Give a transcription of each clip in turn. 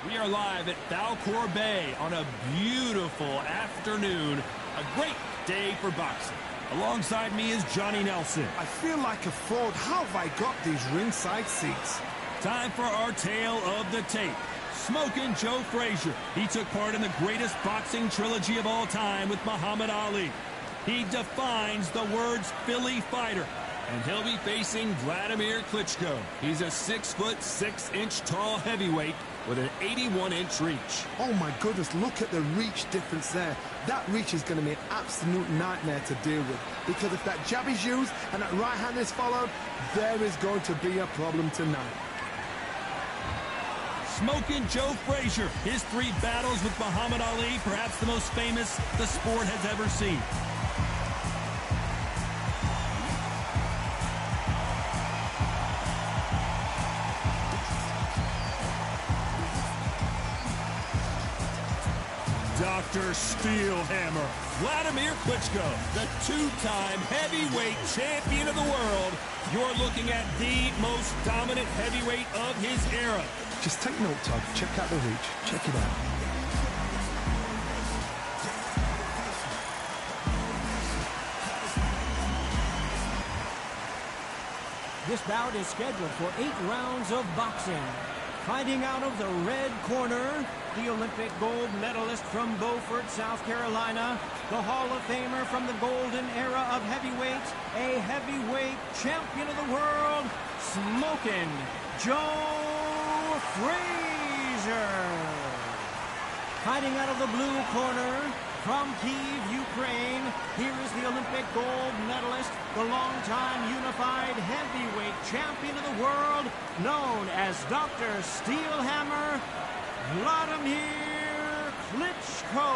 We are live at Valcour Bay on a beautiful afternoon. A great day for boxing. Alongside me is Johnny Nelson. I feel like a fraud. How have I got these ringside seats? Time for our tale of the tape. Smokin' Joe Frazier. He took part in the greatest boxing trilogy of all time with Muhammad Ali. He defines the words Philly fighter. And he'll be facing Vladimir Klitschko. He's a 6'6" tall heavyweight with an 81-inch reach. Oh my goodness, look at the reach difference there. That reach is going to be an absolute nightmare to deal with. Because if that jab is used and that right hand is followed, there is going to be a problem tonight. Smokin' Joe Frazier. His 3 battles with Muhammad Ali, perhaps the most famous the sport has ever seen. Dr. Steelhammer, Vladimir Klitschko, the 2-time heavyweight champion of the world. You're looking at the most dominant heavyweight of his era. Just take note, Todd. Check out the reach. Check it out. This bout is scheduled for 8 rounds of boxing. Fighting out of the red corner, the Olympic gold medalist from Beaufort, South Carolina, the Hall of Famer from the golden era of heavyweights, a heavyweight champion of the world, Smokin' Joe Frazier. Fighting out of the blue corner, from Kyiv, Ukraine, here is the Olympic gold medalist, the longtime unified heavyweight champion of the world, known as Dr. Steelhammer, Vladimir Klitschko.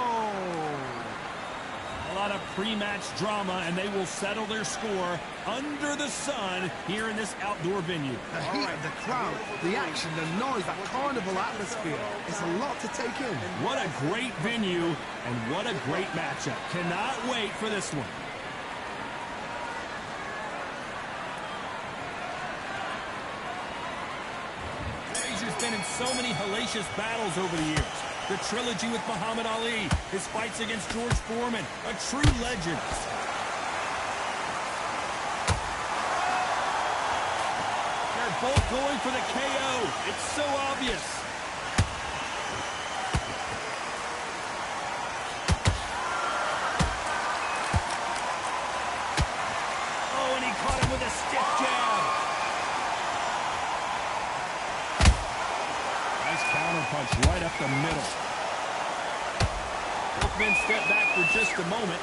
A lot of pre-match drama, and they will settle their score under the sun here in this outdoor venue. The heat of the crowd, the action, the noise, that carnival atmosphere. It's a lot to take in. What a great venue, and what a great matchup. Cannot wait for this one. Frazier's been in so many hellacious battles over the years. The trilogy with Muhammad Ali, his fights against George Foreman, a true legend. They're both going for the KO. It's so obvious. Oh, and he caught him with a stiff jab. Nice counter punch right up the middle. Both men step back for just a moment.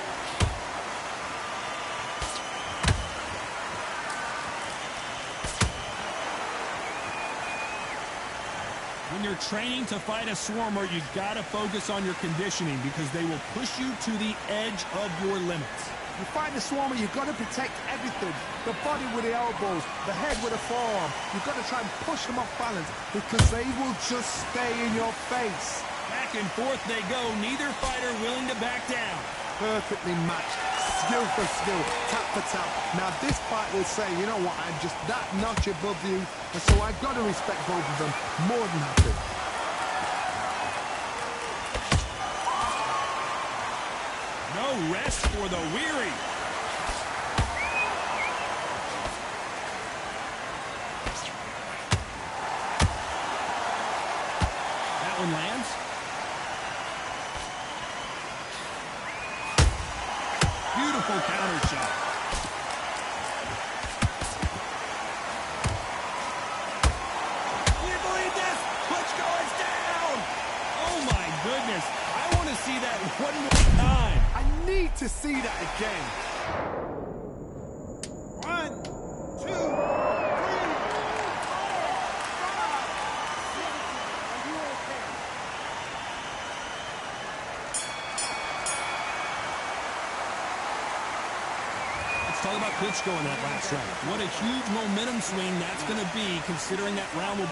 When you're training to fight a swarmer, you gotta focus on your conditioning because they will push you to the edge of your limits. You fight the swarmer, you've got to protect everything. The body with the elbows, the head with the forearm. You've got to try and push them off balance because they will just stay in your face. Back and forth they go, neither fighter willing to back down. Perfectly matched, skill for skill, tap for tap. Now this fight will say, you know what, I'm just that notch above you, and so I've got to respect both of them more than happy. No rest for the weary. That one lands. Beautiful counter shot. Can you believe this? Klitschko is down. Oh my goodness. I want to see that one more time. I need to see that again. 1, 2, 3, 4, 5, 6. Are you okay? Let's talk about Klitschko in that last round. What a huge momentum swing that's going to be, considering that round will...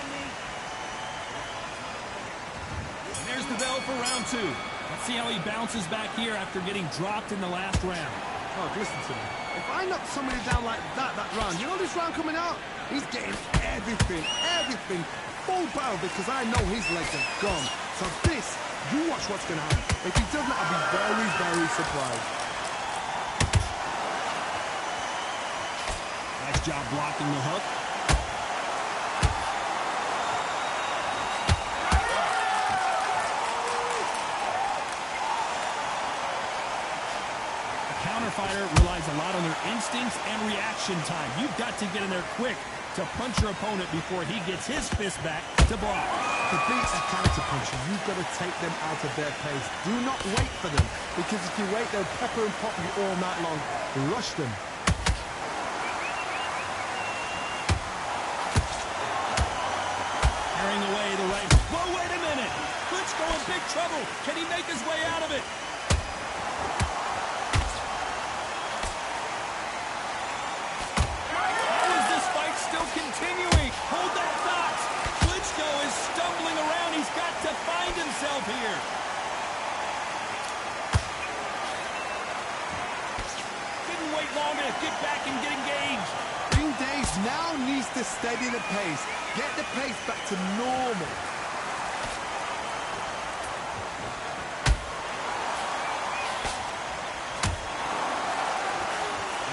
And there's the bell for round 2. Let's see how he bounces back here after getting dropped in the last round. Oh, listen to me. If I knock somebody down like that round, you know this round coming out? He's getting everything, full barrel because I know his legs are gone. So this, you watch what's going to happen. If he doesn't, I'll be very, very surprised. Nice job blocking the hook. Fighter relies a lot on their instincts and reaction time. You've got to get in there quick to punch your opponent before he gets his fist back to block. To beat a counter-puncher, you've got to take them out of their pace. Do not wait for them, because if you wait, they'll pepper and pop you all night long. Rush them. Carrying away the right. Whoa, wait a minute! Klitschko in big trouble. Can he make his way out of it? Continuing. Hold that thought. Klitschko is stumbling around. He's got to find himself here. Didn't wait long to get back and get engaged. Green Days now needs to steady the pace. Get the pace back to normal.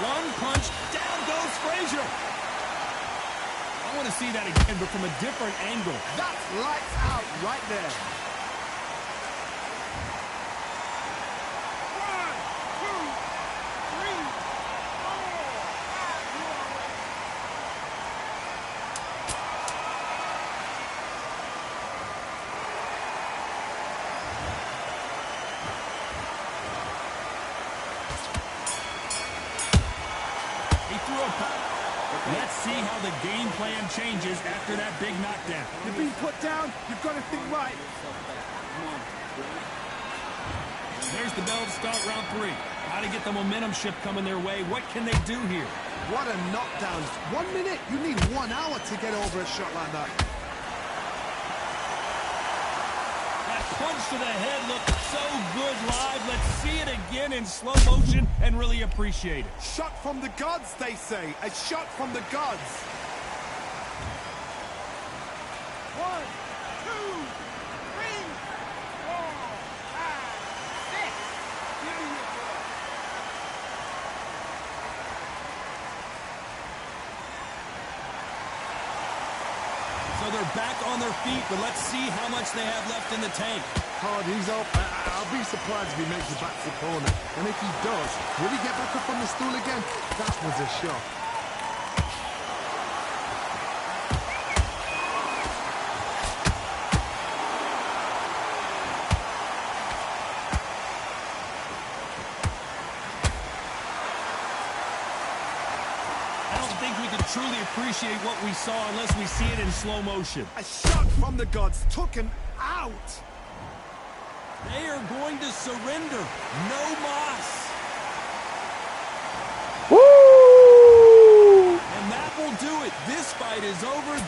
One punch. Down goes Frazier. I want to see that again, but from a different angle. That's lights out right there. 1, 2, 3. He threw a punch. Let's see how the game plan changes after that big knockdown. You're being put down. You've got to think right. There's the bell to start round 3. How to get the momentum shift coming their way. What can they do here? What a knockdown. 1 minute. You need 1 hour to get over a shot like that. That punch to the head looked so good live. Let's see it again in slow motion and really appreciate it. Shot from the gods, they say. A shot from the gods. 1, 2, 3, 4, 5, 6. Give me your boy. So they're back on their feet, but let's see how much they have left in the tank. Hard, he's up. I'll be surprised if he makes it back to the corner. And if he does, will he get back up on the stool again? That was a shot. I don't think we can truly appreciate what we saw unless we see it in slow motion. A shot from the gods took him out. They are going to surrender. No mas. Woo! And that will do it. This fight is over.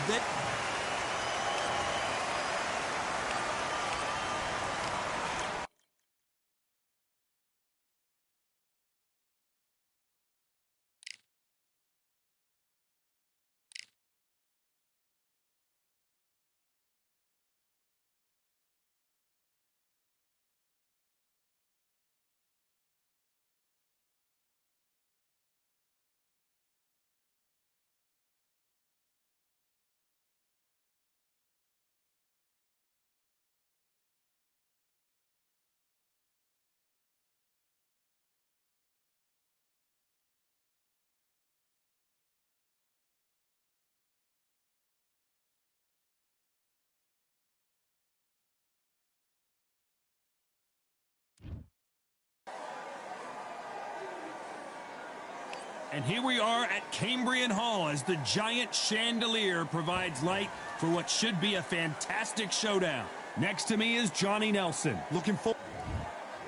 And here we are at Cambrian Hall as the giant chandelier provides light for what should be a fantastic showdown. Next to me is Johnny Nelson. Looking for...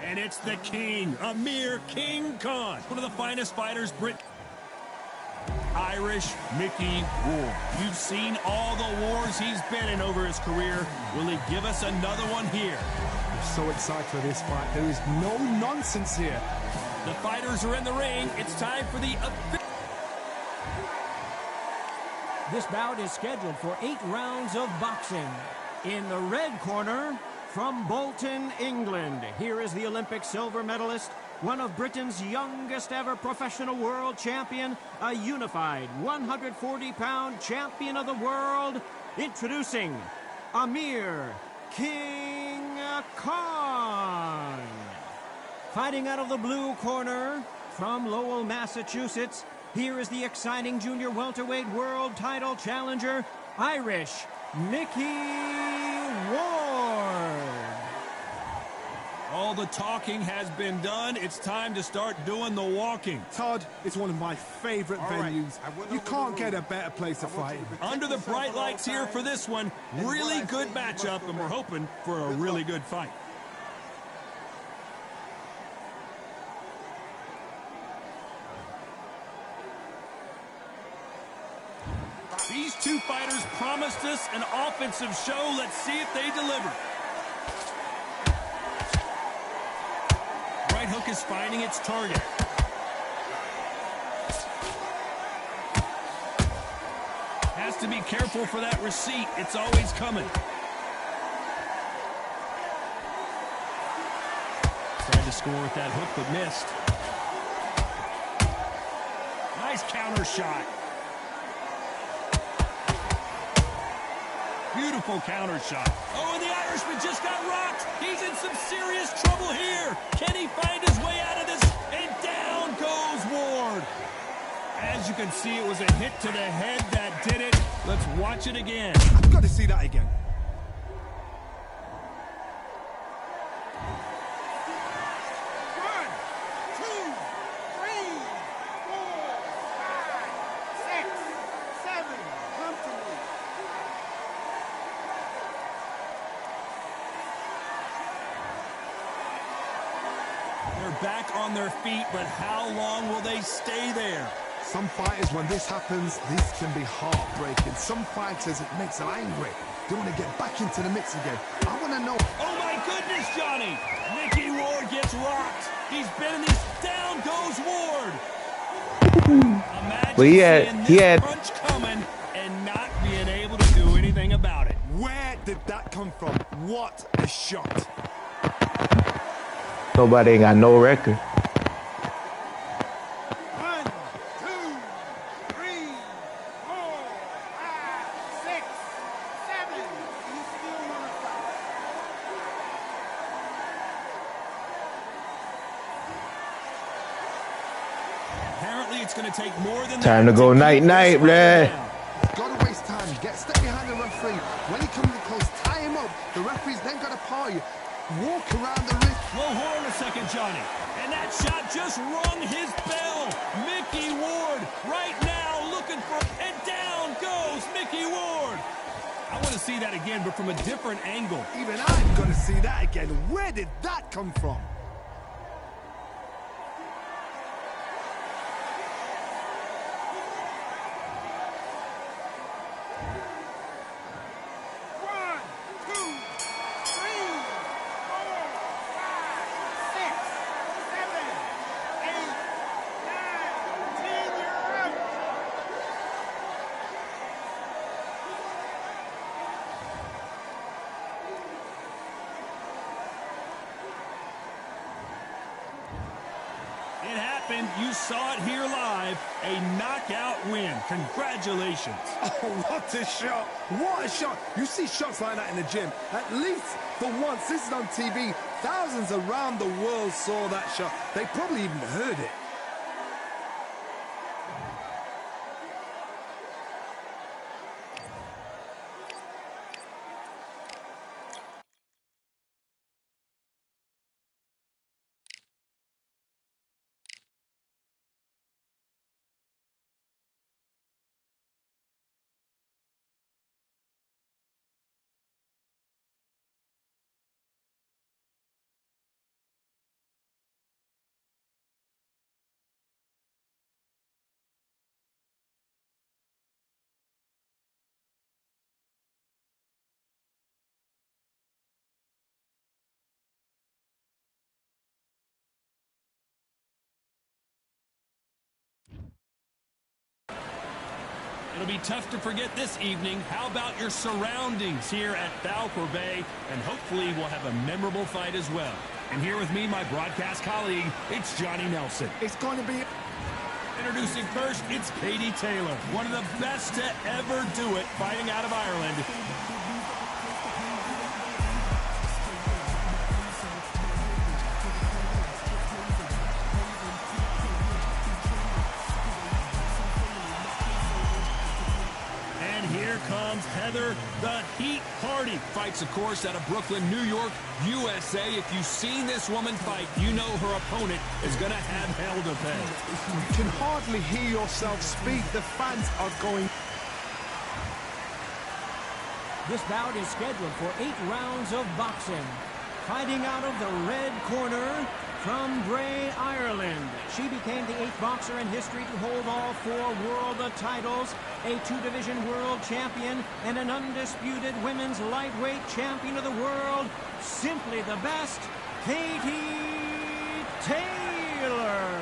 And it's the king, Amir King Khan, one of the finest fighters Irish Mickey Rourke. You've seen all the wars he's been in over his career. Will he give us another one here? I'm so excited for this fight. There is no nonsense here. The fighters are in the ring. It's time for the... This bout is scheduled for 8 rounds of boxing. In the red corner, from Bolton, England, here is the Olympic silver medalist, one of Britain's youngest ever professional world champion, a unified 140-pound champion of the world, introducing Amir King Khan. Fighting out of the blue corner, from Lowell, Massachusetts, here is the exciting junior welterweight world title challenger, Irish Mickey Ward. All the talking has been done. It's time to start doing the walking. Todd, it's one of my favorite venues. You can't get a better place to fight in. Under the bright lights here for this one, really good matchup, and we're hoping for a really good fight. These two fighters promised us an offensive show. Let's see if they deliver. Right hook is finding its target. Has to be careful for that receipt. It's always coming. Tried to score with that hook, but missed. Nice counter shot. Beautiful counter shot. Oh, and the Irishman just got rocked. He's in some serious trouble here. Can he find his way out of this? And down goes Ward. As you can see, it was a hit to the head that did it. Let's watch it again. I've got to see that again. Back on their feet, but how long will they stay there? Some fighters, when this happens, this can be heartbreaking. Some fighters, it makes them angry. They want to get back into the mix again. I want to know. Oh my goodness, Johnny! Mickey Ward gets rocked. He's been in these. Down goes Ward. Imagine seeing this punch coming and not being able to do anything about it. Where did that come from? What a shot. Nobody ain't got no record. 1, 2, 3, 4, 5, 6, 7. You still want to fight? Apparently, it's going to take more than Time to go night-night, bruh. Gotta waste time. Get step behind the referee. When he comes in close, tie him up. The referee's then got to paw you. Walk around the ring. Whoa, hold on a second, Johnny. And that shot just rung his bell. Mickey Ward right now looking for... And down goes Mickey Ward. I want to see that again, but from a different angle. Even I'm going to see that again. Where did that come from? It happened. You saw it here live. A knockout win. Congratulations. Oh, what a shot. What a shot. You see shots like that in the gym. At least for once, this is on TV. Thousands around the world saw that shot. They probably even heard it. It'll be tough to forget this evening. How about your surroundings here at Balfour Bay? And hopefully we'll have a memorable fight as well. And here with me, my broadcast colleague, it's Johnny Nelson. It's going to be... Introducing first, it's Katie Taylor, one of the best to ever do it, fighting out of Ireland. And here comes Heather, the Heat Hardy. Fights, of course, out of Brooklyn, New York, USA. If you've seen this woman fight, you know her opponent is going to have hell to pay. You can hardly hear yourself speak. The fans are going... This bout is scheduled for 8 rounds of boxing. Fighting out of the red corner from Bray, Ireland. She became the 8th boxer in history to hold all 4 world titles, a 2-division world champion, and an undisputed women's lightweight champion of the world. Simply the best, Katie Taylor.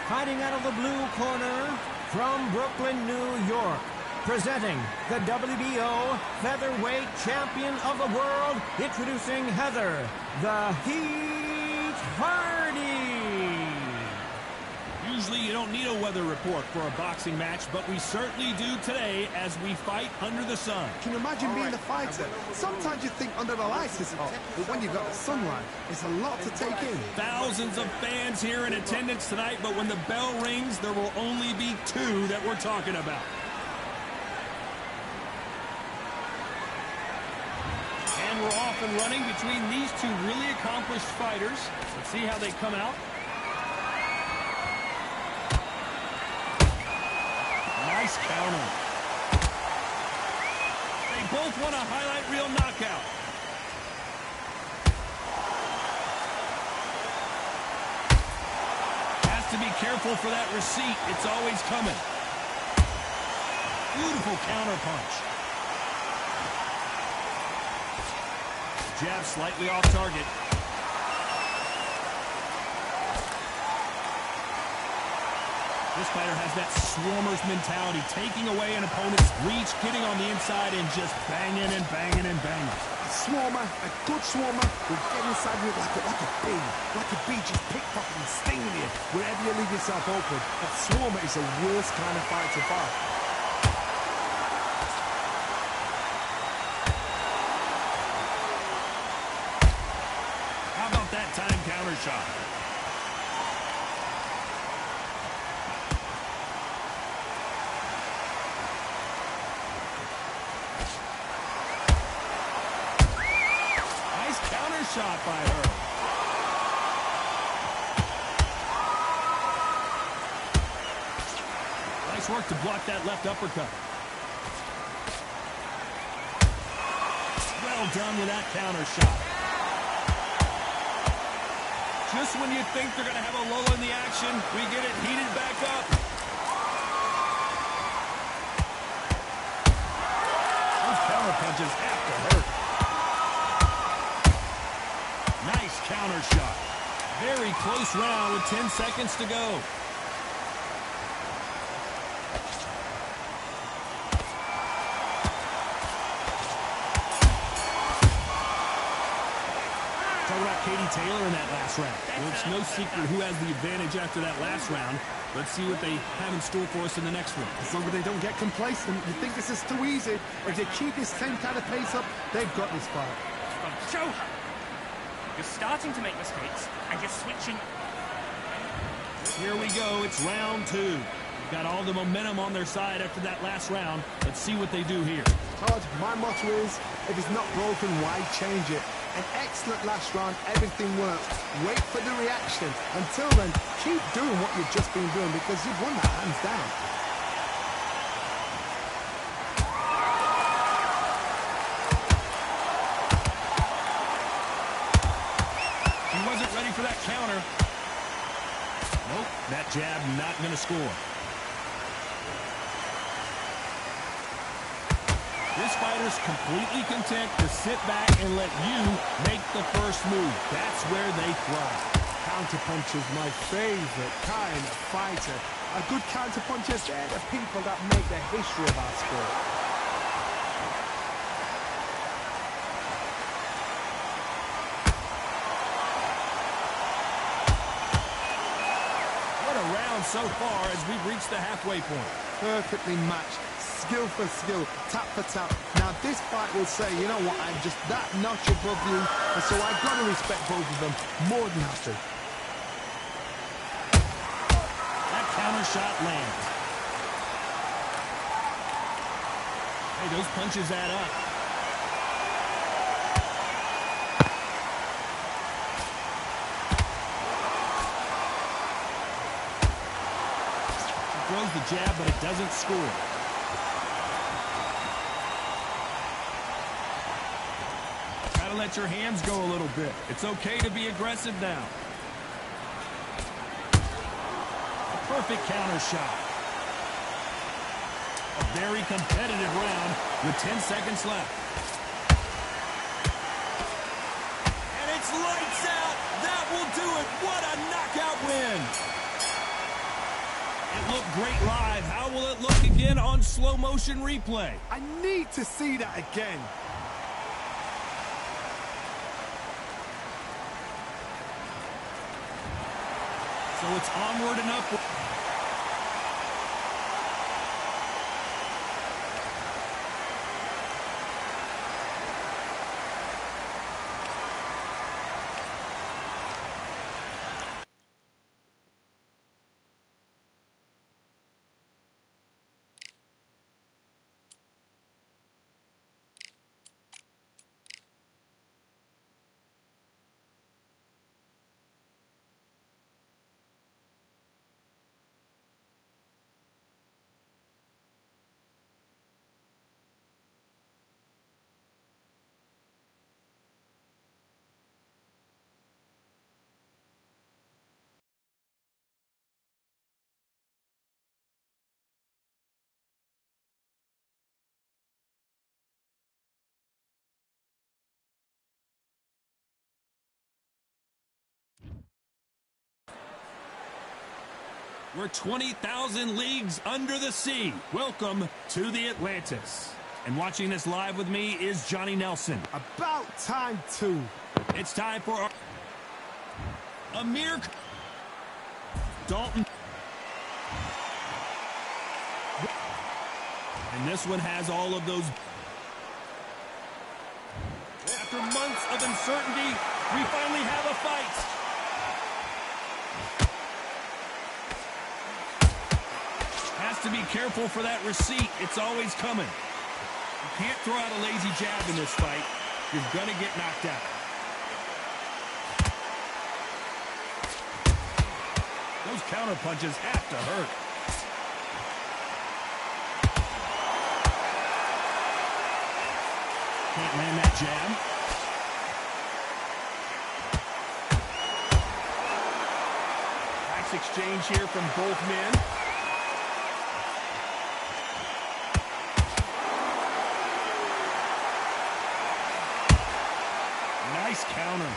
Fighting out of the blue corner from Brooklyn, New York. Presenting the WBO featherweight champion of the world, introducing Heather, the Heat Hardy. Usually you don't need a weather report for a boxing match, but we certainly do today as we fight under the sun. Can you imagine being the fighter? Sometimes you think under the lights is hot, but when you've got the sunlight, it's a lot to take in. Thousands of fans here in attendance tonight, but when the bell rings, there will only be 2 that we're talking about. And we're off and running between these 2 really accomplished fighters. Let's see how they come out. Nice counter. They both want a highlight reel knockout. Has to be careful for that receipt. It's always coming. Beautiful counter punch. Jab slightly off target. This fighter has that swarmer's mentality, taking away an opponent's reach, getting on the inside, and just banging and banging and banging. A swarmer, a good swarmer, will get inside you like a bee, just pickpocketing and stinging you wherever you leave yourself open. A swarmer is the worst kind of fight to fight. Time counter shot. Nice counter shot by her. Nice work to block that left uppercut. Well done with that counter shot. Just when you think they're going to have a lull in the action, we get it heated back up. Those counter punches have to hurt. Nice counter shot. Very close round with 10 seconds to go. Talk about Katie Taylor in that last round. Well, it's no secret who has the advantage after that last round. Let's see what they have in store for us in the next one. As long as they don't get complacent, you think this is too easy. If they keep this same kind of pace up, they've got this fight. Show her. You're starting to make mistakes, and you're switching. Here we go. It's round 2. They've got all the momentum on their side after that last round. Let's see what they do here. Todd, my motto is, if it's not broken, why change it? An excellent last round, everything works. Wait for the reaction. Until then, keep doing what you've just been doing because you've won that hands down. He wasn't ready for that counter. Nope, that jab not going to score. This fighter's completely content to sit back and let you make the first move. That's where they thrive. Counterpunch is my favorite kind of fighter. A good counter-puncher. They're the people that make the history of our sport. What a round so far as we've reached the halfway point. Perfectly matched. Skill for skill, tap for tap. Now this fight will say, you know what, I'm just that notch above you, and so I've got to respect both of them more than have to. That counter shot lands. Hey, those punches add up. He throws the jab, but it doesn't score. Let your hands go a little bit. It's okay to be aggressive now. A perfect counter shot. A very competitive round with 10 seconds left. And it's lights out. That will do it. What a knockout win. It looked great live. How will it look again on slow motion replay? I need to see that again. So it's onward and upward. We're 20,000 leagues under the sea. Welcome to the Atlantis. And watching this live with me is Johnny Nelson. About time too. It's time for our Amir Dalton. And this one has all of those. After months of uncertainty, we finally have a fight. Has to be careful for that receipt. It's always coming. You can't throw out a lazy jab in this fight. You're going to get knocked out. Those counter punches have to hurt. Can't land that jab. Nice exchange here from both men. Nice counter.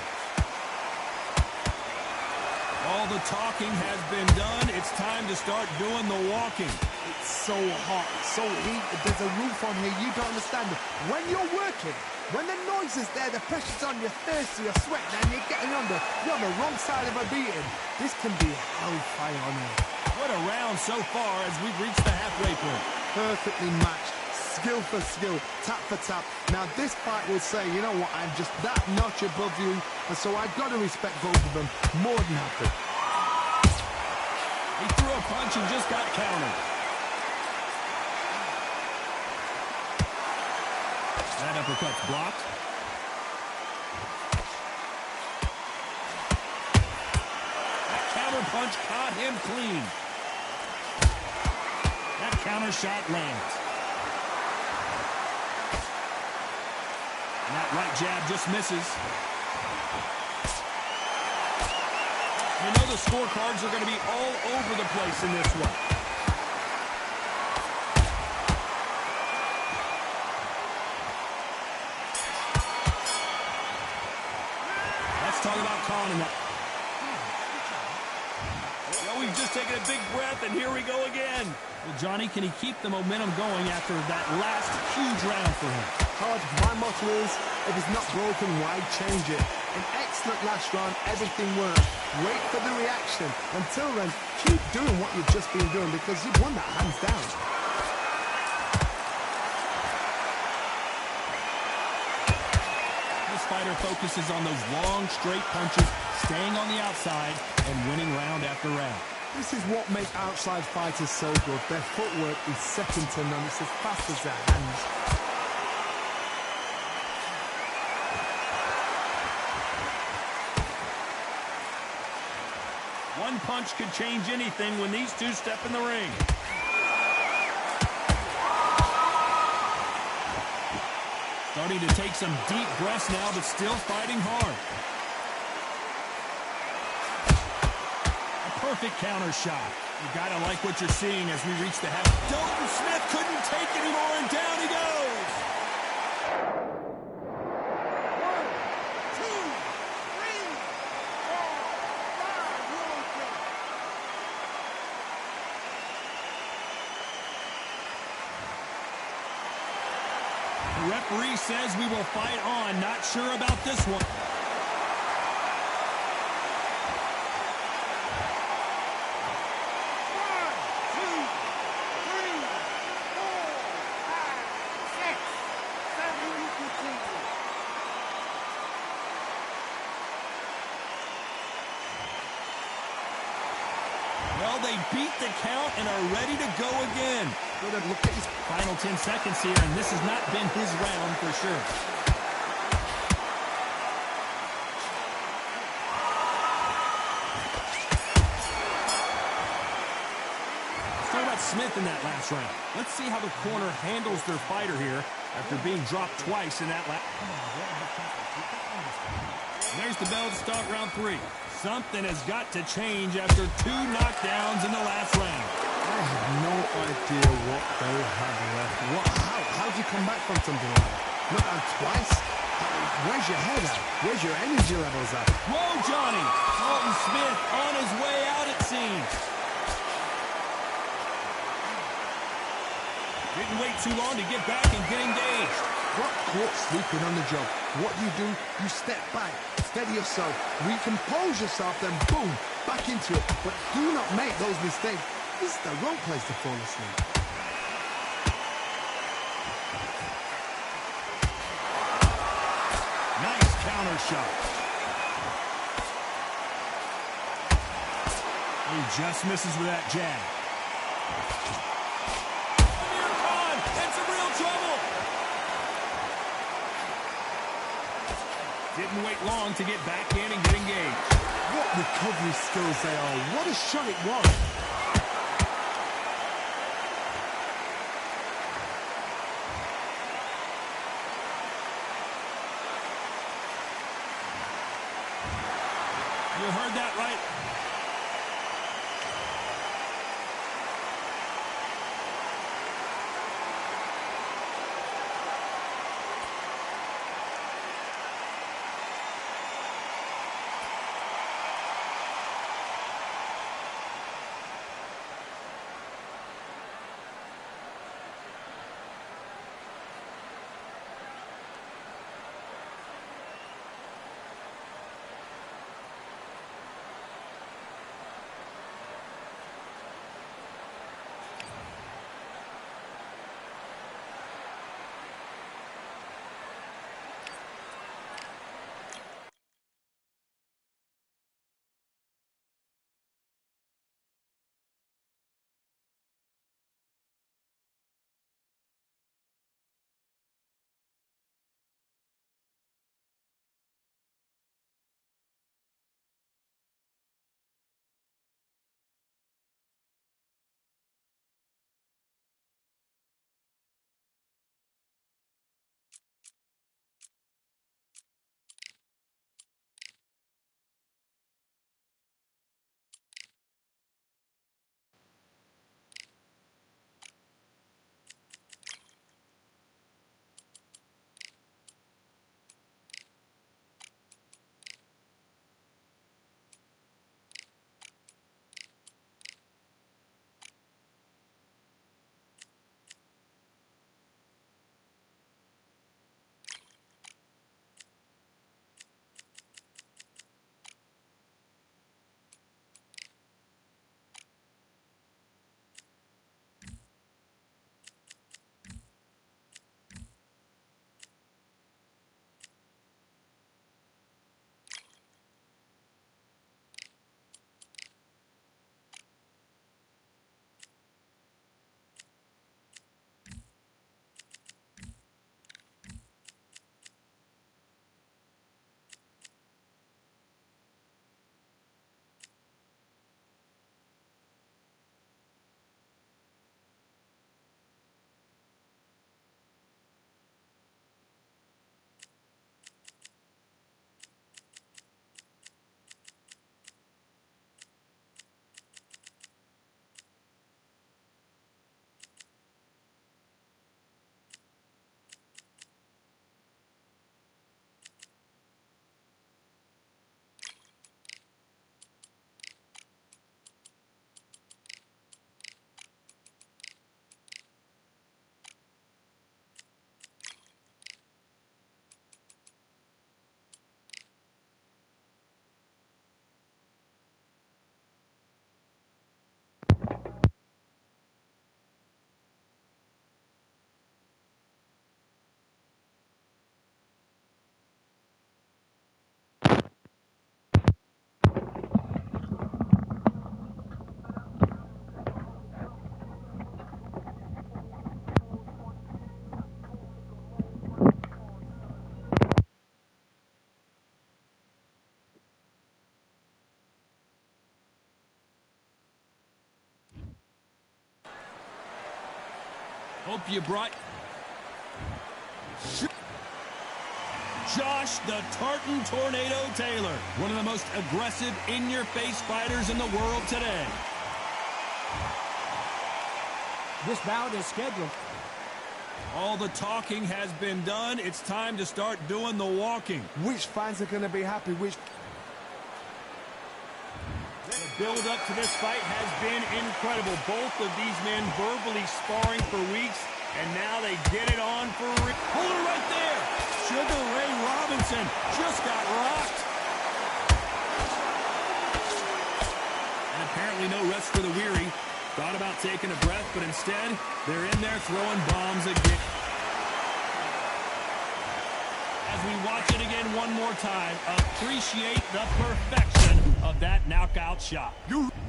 All the talking has been done. It's time to start doing the walking. It's so hot, so heated. There's a roof on here. You don't understand it. When you're working, when the noise is there, the pressure's on, you're thirsty, you're sweating, and you're getting under. You're on the wrong side of a beating. This can be hellfire on here. What a round so far as we've reached the halfway point. Perfectly matched. Skill for skill, tap for tap. Now this fight will say, you know what, I'm just that notch above you, and so I've got to respect both of them more than have to. He threw a punch and just got countered. That uppercut's blocked. That counter punch caught him clean. That counter shot lands. And that right jab just misses. You know the scorecards are going to be all over the place in this one. Let's talk about calling that. we've just taken a big breath, and here we go again. Well, Johnny, can he keep the momentum going after that last huge round for him? Hard. My motto is, if it's not broken, why change it? An excellent last round, everything worked. Wait for the reaction. Until then, keep doing what you've just been doing because you've won that hands down. This fighter focuses on those long, straight punches, staying on the outside, and winning round after round. This is what makes outside fighters so good. Their footwork is second to none. It's as fast as their hands. One punch could change anything when these two step in the ring. Starting to take some deep breaths now, but still fighting hard. A perfect counter shot. You gotta like what you're seeing as we reach the half. Dalton Smith couldn't take anymore, and down he goes. 1, 2, 3, 4, 5. You're okay. The referee says we will fight on. Not sure about this one. Well, they beat the count and are ready to go again. Look at his Final 10 seconds here, and this has not been his round for sure. Let's talk about Smith in that last round. Let's see how the corner handles their fighter here after being dropped twice in that last. There's the bell to start round 3. Something has got to change after 2 knockdowns in the last round. I have no idea what they have left. How do you come back from something like that? Knock down twice? Where's your head at? Where's your energy levels at? Whoa, Johnny! Dalton Smith on his way out, it seems. Didn't wait too long to get back and get engaged. Got caught sleeping on the job. What do? You step back, steady yourself, recompose yourself, then boom, back into it. But do not make those mistakes. This is the wrong place to fall asleep. Nice counter shot. He just misses with that jab. Amir Khan in some real trouble. Didn't wait long to get back in and get engaged. What recovery skills they are. What a shot it was. You heard that right. Hope you brought... Josh the Tartan Tornado Taylor, one of the most aggressive, in-your-face fighters in the world today. This bout is scheduled. All the talking has been done. It's time to start doing the walking. Which fans are going to be happy? Which... The build-up to this fight has been incredible. Both of these men verbally sparring for weeks, and now they get it on for real. Hold it right there. Sugar Ray Robinson just got rocked. And apparently no rest for the weary. Thought about taking a breath, but instead, they're in there throwing bombs again. As we watch it again one more time, appreciate the perfection of that knockout shot. 1, 2, 3, 4,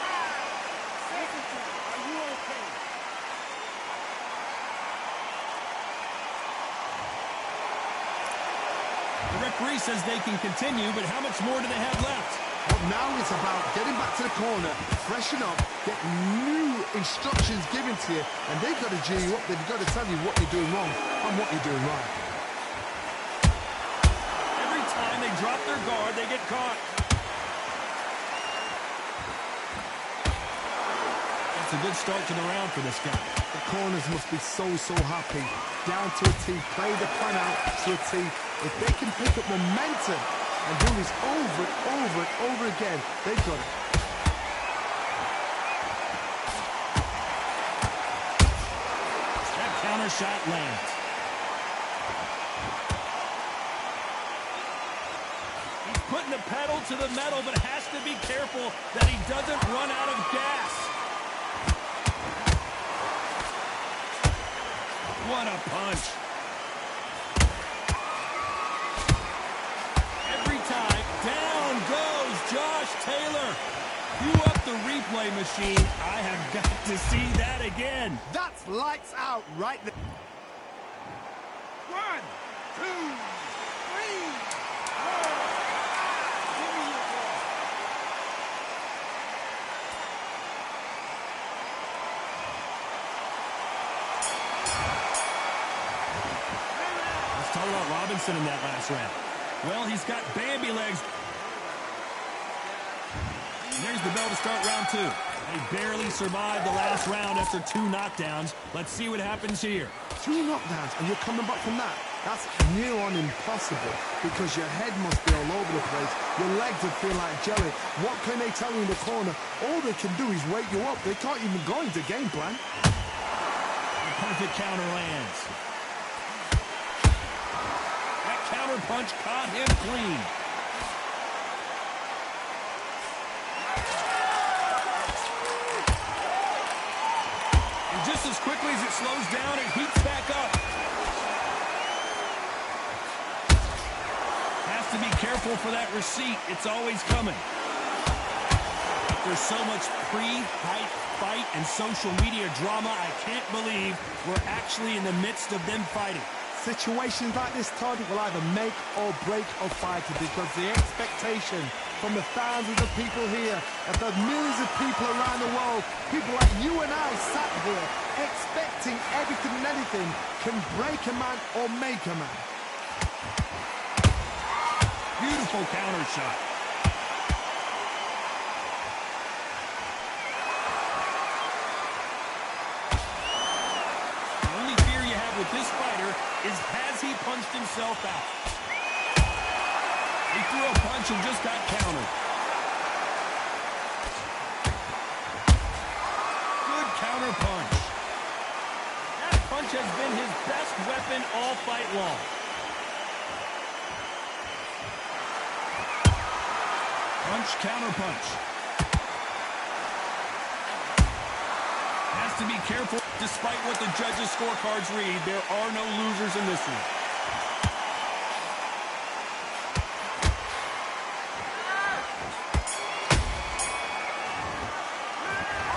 5, 6. Are you okay? The referee says they can continue, but how much more do they have left? But now it's about getting back to the corner, freshen up, get new instructions given to you, and they've got to G you up. They've got to tell you what you're doing wrong and what you're doing right. Every time they drop their guard, they get caught. That's a good start to the round for this guy. The corners must be so happy. Down to a T, play the plan out to a T. If they can pick up momentum and do this over and over and over again, they've got it. That counter shot lands. He's putting the pedal to the metal, but has to be careful that he doesn't run out of gas. What a punch. Every time, down goes Josh Taylor. You up the replay machine. I have got to see that again. That's lights out right there. 1, 2, 3, 4, 5. Give me your ball. Let's talk about Robinson in that last round. Well, he's got Bambi legs. And there's the bell to start round 2. They barely survived the last round after 2 knockdowns. Let's see what happens here. 2 knockdowns and you're coming back from that. That's near on impossible because your head must be all over the place. Your legs would feel like jelly. What can they tell you in the corner? All they can do is wake you up. They can't even go into game plan. The perfect counter lands. That counter punch caught him clean. And just as quickly as it slows down, it heats back up. Has to be careful for that receipt. It's always coming. There's so much pre-hype fight and social media drama, I can't believe we're actually in the midst of them fighting. Situations like this, Todd, will either make or break a fighter because the expectation from the thousands of people here, of the millions of people around the world, people like you and I sat here expecting everything and anything can break a man or make a man. Beautiful counter shot. The only fear you have with this fighter is has he punched himself out? He threw a punch and just got countered. Good counter punch. That punch has been his best weapon all fight long. Punch, counter punch. Has to be careful. Despite what the judges' scorecards read, there are no losers in this one.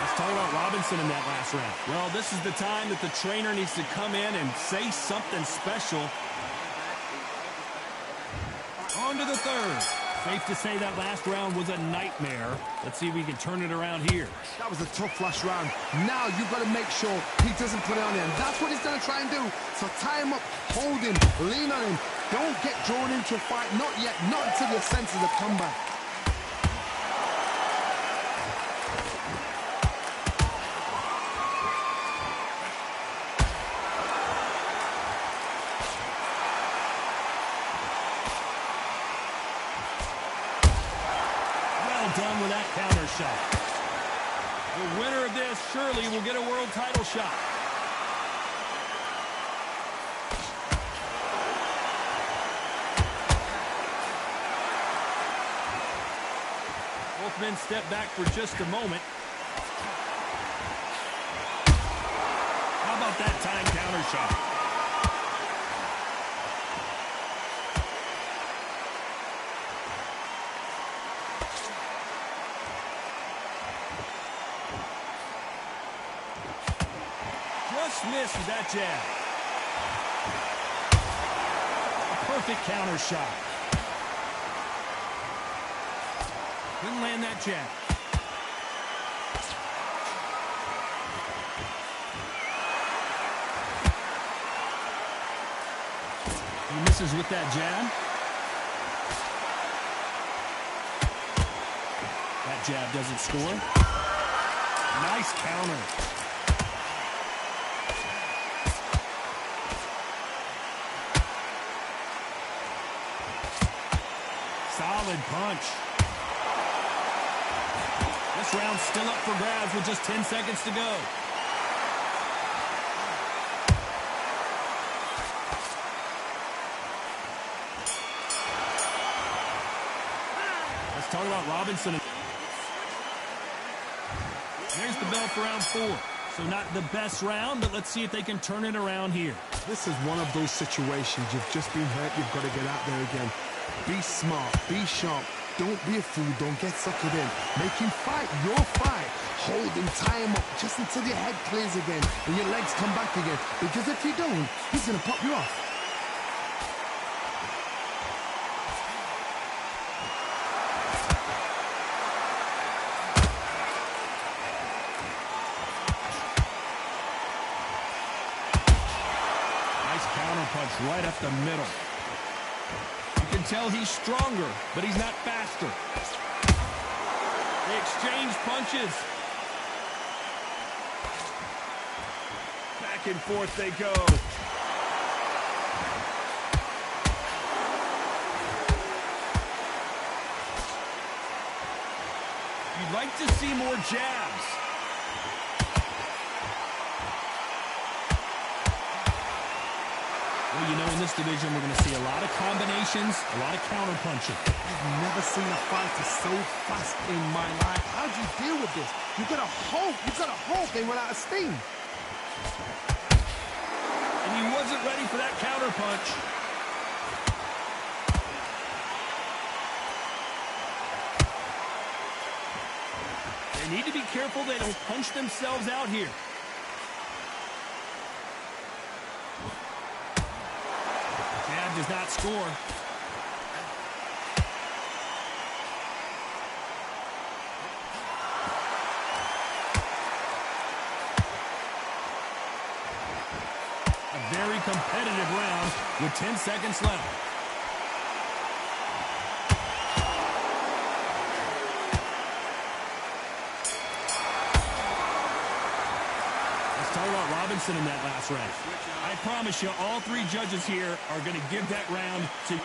Let's talk about Robinson in that last round. Well, this is the time that the trainer needs to come in and say something special. On to the third. Safe to say that last round was a nightmare. Let's see if we can turn it around here. That was a tough last round. Now you've got to make sure he doesn't put it on him. That's what he's going to try and do. So tie him up, hold him, lean on him. Don't get drawn into a fight. Not yet. Not until your senses have come back. Done with that counter shot. The winner of this surely will get a world title shot. Both men step back for just a moment. How about that time counter shot? Missed with that jab. A perfect counter shot. Couldn't land that jab. He misses with that jab. That jab doesn't score. Nice counter. Solid punch. This round's still up for grabs with just 10 seconds to go. Let's talk about Robinson. There's the bell for round 4. So not the best round, but let's see if they can turn it around here. This is one of those situations. You've just been hurt. You've got to get out there again. Be smart. Be sharp. Don't be a fool. Don't get suckered in. Make him fight your fight. Hold him, tie him up just until your head clears again and your legs come back again. Because if you don't, he's going to pop you off. Punch right up the middle. You can tell he's stronger, but he's not faster. They exchange punches. Back and forth they go. You'd like to see more jabs. Well, you know, in this division, we're going to see a lot of combinations, a lot of counter-punching. I've never seen a fighter so fast in my life. How do you deal with this? You've got to hope they run out of steam. And he wasn't ready for that counter-punch. They need to be careful they don't punch themselves out here. Does not score. A very competitive round with 10 seconds left. Let's talk about Robinson in that last round. I promise you, all three judges here are going to give that round to...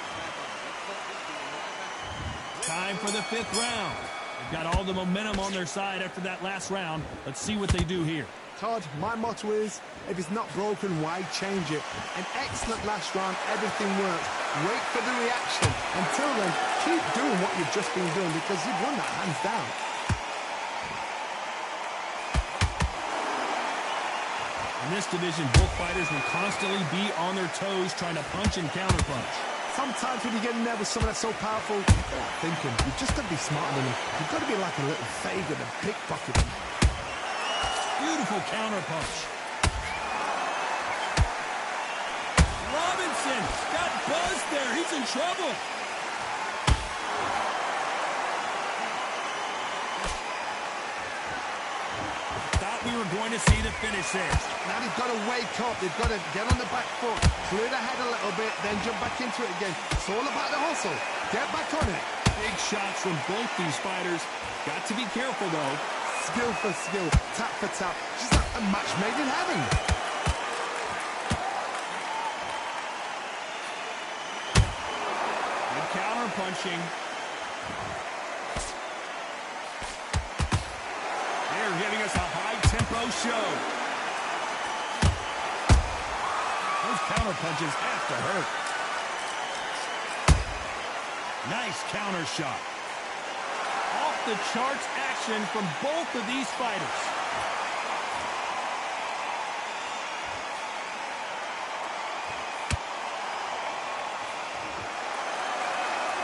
Time for the 5th round. They've got all the momentum on their side after that last round. Let's see what they do here. Todd, my motto is, if it's not broken, why change it? An excellent last round, everything works. Wait for the reaction. Until then, keep doing what you've just been doing because you've won that hands down. In this division, both fighters will constantly be on their toes trying to punch and counterpunch. Sometimes when you get in there with someone that's so powerful, you've got to think him. You've just got to be smarter than him. You've got to be like a little faggot and pickpocket him. Beautiful counterpunch. Robinson got buzzed there. He's in trouble. going to see the finish there. Now they've got to wake up. They've got to get on the back foot, clear the head a little bit, then jump back into it again. It's all about the hustle. Get back on it. Big shots from both these fighters. Got to be careful, though. Skill for skill, tap for tap. Just like a match made in heaven. Good counter punching. They're giving us a high-tempo show. Those counter punches have to hurt. Nice counter shot. Off the charts action from both of these fighters.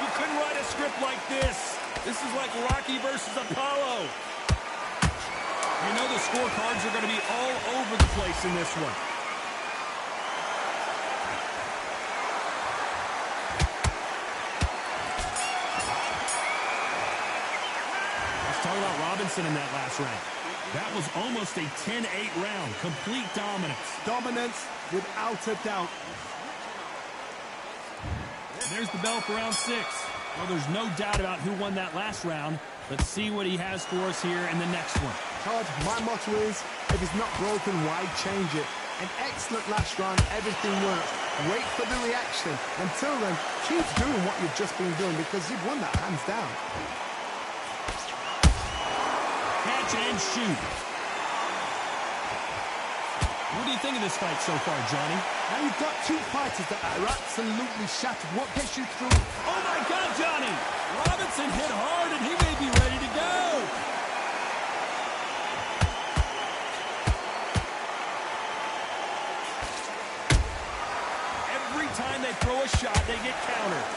You couldn't write a script like this. This is like Rocky versus Apollo. You know the scorecards are going to be all over the place in this one. Talk about Robinson in that last round. That was almost a 10-8 round. Complete dominance. Dominance without a doubt. There's the bell for round 6. Well, there's no doubt about who won that last round. Let's see what he has for us here in the next one. Todd, my motto is, if it's not broken, why change it? An excellent last round. Everything works. Wait for the reaction. Until then, keep doing what you've just been doing because you've won that hands down. Catch and shoot. What do you think of this fight so far, Johnny? Now you've got two fighters that are absolutely shattered. What gets you through? Oh my God, Johnny! Robinson hit hard and he may be ready to go. Every time they throw a shot, they get countered.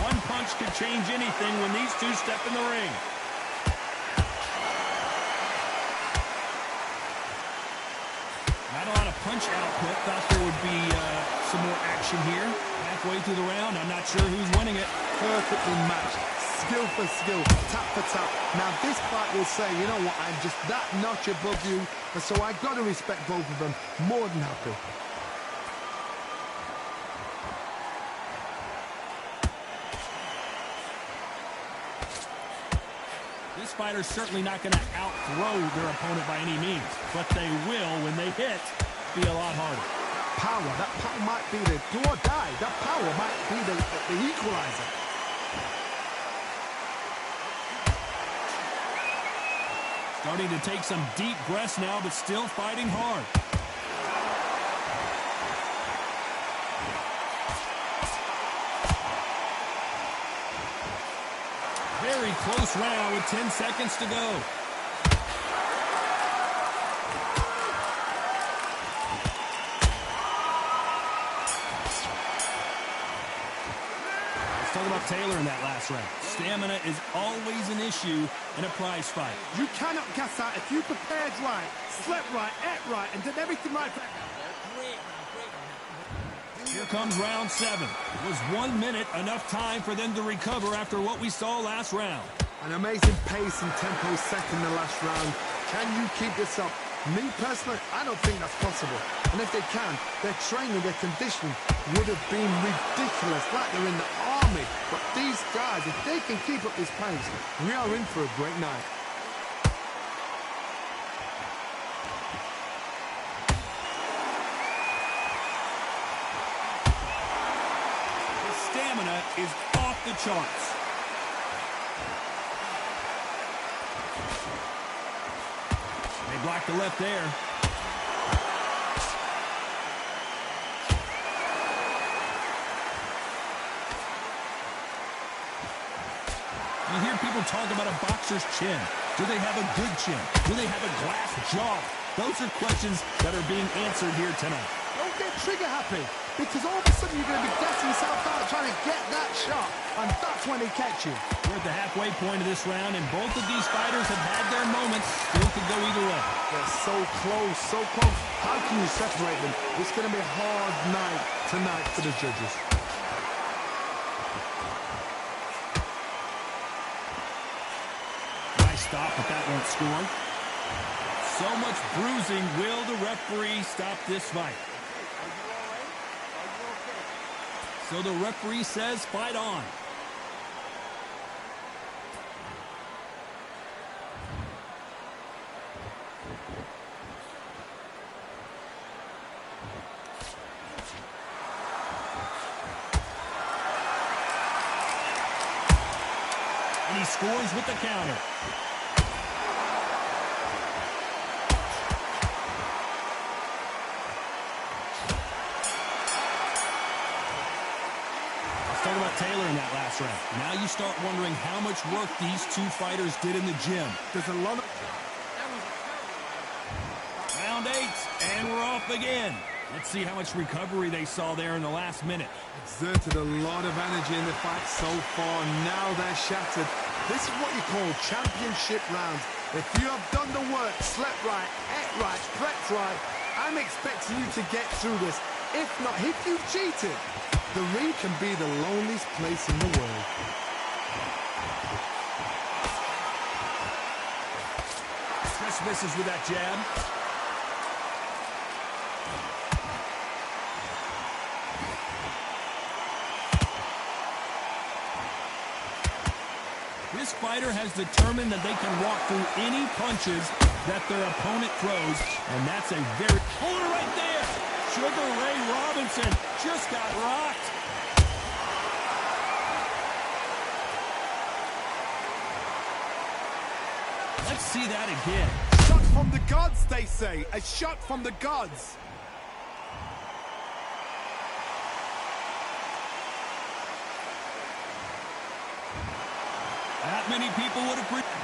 One punch could change anything when these two step in the ring. Not a lot of punch output. Thought there would be some more action here. Halfway through the round, I'm not sure who's winning it. Perfectly matched. Skill for skill, tap for tap. Now this fight will say, you know what, I'm just that notch above you, and so I got to respect both of them. More than happy. This fighter's certainly not going to outthrow their opponent by any means, but they will, when they hit, be a lot harder. That power might be the do or die. That power might be the equalizer. Starting to take some deep breaths now, but still fighting hard. Very close round with 10 seconds to go. Let's talk about Taylor in that last round. Stamina is always an issue in a prize fight. You cannot gas out if you prepared right, slept right, ate right, and did everything right. Here comes round 7. Was 1 minute enough time for them to recover after what we saw last round? An amazing pace and tempo set in the last round. Can you keep this up? Me personally, I don't think that's possible. And if they can, their training, their conditioning would have been ridiculous, like they're in the army. But these guys, if they can keep up this pace, we are in for a great night. The stamina is off the charts. They blocked the left there. You hear people talk about a boxer's chin. Do they have a good chin? Do they have a glass jaw? Those are questions that are being answered here tonight. Don't get trigger happy, because all of a sudden you're going to be gassing yourself out trying to get that shot, and that's when they catch you. We're at the halfway point of this round, and both of these fighters have had their moments. Still could go either way. They're so close, so close. How can you separate them? It's going to be a hard night tonight for the judges. Nice stop, but that won't score. So much bruising. Will the referee stop this fight? So the referee says fight on. And he scores with the counter. Talk about Taylor in that last round. Now you start wondering how much work these two fighters did in the gym. There's a lot of... Round 8, and we're off again. Let's see how much recovery they saw there in the last minute. Exerted a lot of energy in the fight so far. Now they're shattered. This is what you call championship rounds. If you have done the work, slept right, ate right, prepped right, I'm expecting you to get through this. If not, if you've cheated, the ring can be the loneliest place in the world. Chris misses with that jab. This fighter has determined that they can walk through any punches that their opponent throws, and that's a very... Hold it right there! Sugar Ray Robinson just got rocked. Let's see that again. Shot from the gods, they say. A shot from the gods. That many people would have...